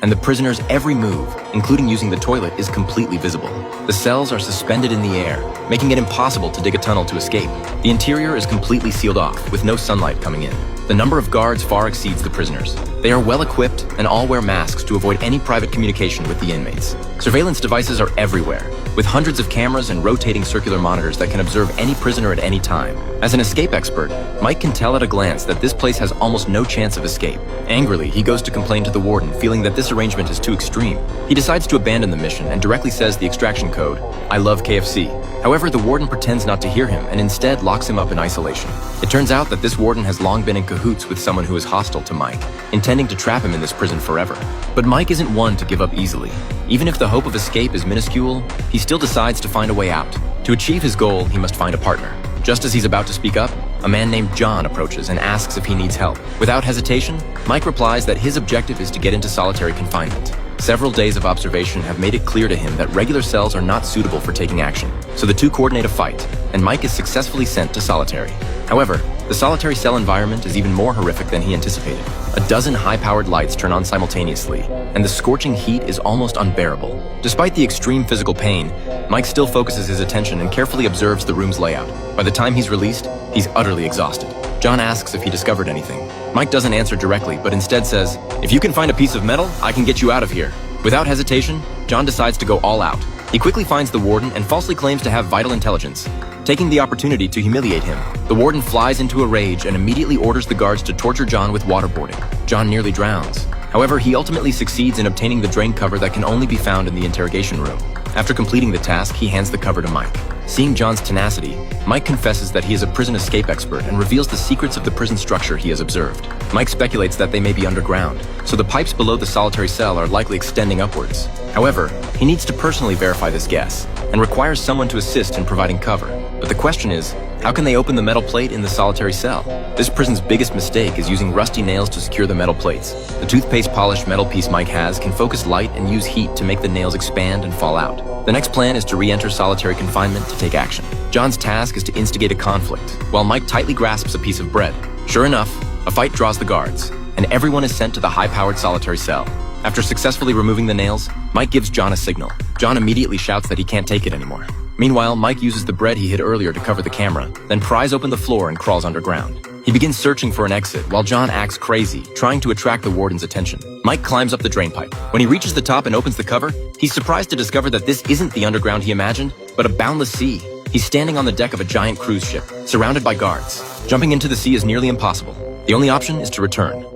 and the prisoner's every move, including using the toilet, is completely visible. The cells are suspended in the air, making it impossible to dig a tunnel to escape. The interior is completely sealed off, with no sunlight coming in. The number of guards far exceeds the prisoners. They are well equipped and all wear masks to avoid any private communication with the inmates. Surveillance devices are everywhere, with hundreds of cameras and rotating circular monitors that can observe any prisoner at any time. As an escape expert, Mike can tell at a glance that this place has almost no chance of escape. Angrily, he goes to complain to the warden, feeling that this arrangement is too extreme. He decides to abandon the mission and directly says the extraction code, "I love KFC." However, the warden pretends not to hear him and instead locks him up in isolation. It turns out that this warden has long been in cahoots with someone who is hostile to Mike, intending to trap him in this prison forever. But Mike isn't one to give up easily. Even if the hope of escape is minuscule, he still decides to find a way out. To achieve his goal, he must find a partner. Just as he's about to speak up, a man named John approaches and asks if he needs help. Without hesitation, Mike replies that his objective is to get into solitary confinement. Several days of observation have made it clear to him that regular cells are not suitable for taking action, so the two coordinate a fight, and Mike is successfully sent to solitary. However, the solitary cell environment is even more horrific than he anticipated. A dozen high-powered lights turn on simultaneously, and the scorching heat is almost unbearable. Despite the extreme physical pain, Mike still focuses his attention and carefully observes the room's layout. By the time he's released, he's utterly exhausted. John asks if he discovered anything. Mike doesn't answer directly, but instead says, "If you can find a piece of metal, I can get you out of here." Without hesitation, John decides to go all out. He quickly finds the warden and falsely claims to have vital intelligence, taking the opportunity to humiliate him. The warden flies into a rage and immediately orders the guards to torture John with waterboarding. John nearly drowns. However, he ultimately succeeds in obtaining the drain cover that can only be found in the interrogation room. After completing the task, he hands the cover to Mike. Seeing John's tenacity, Mike confesses that he is a prison escape expert and reveals the secrets of the prison structure he has observed. Mike speculates that they may be underground, so the pipes below the solitary cell are likely extending upwards. However, he needs to personally verify this guess, and requires someone to assist in providing cover. But the question is, how can they open the metal plate in the solitary cell? This prison's biggest mistake is using rusty nails to secure the metal plates. The toothpaste-polished metal piece Mike has can focus light and use heat to make the nails expand and fall out. The next plan is to re-enter solitary confinement to take action. John's task is to instigate a conflict, while Mike tightly grasps a piece of bread. Sure enough, a fight draws the guards, and everyone is sent to the high-powered solitary cell. After successfully removing the nails, Mike gives John a signal. John immediately shouts that he can't take it anymore. Meanwhile, Mike uses the bread he hid earlier to cover the camera, then pries open the floor and crawls underground. He begins searching for an exit while John acts crazy, trying to attract the warden's attention. Mike climbs up the drain pipe. When he reaches the top and opens the cover, he's surprised to discover that this isn't the underground he imagined, but a boundless sea. He's standing on the deck of a giant cruise ship, surrounded by guards. Jumping into the sea is nearly impossible. The only option is to return.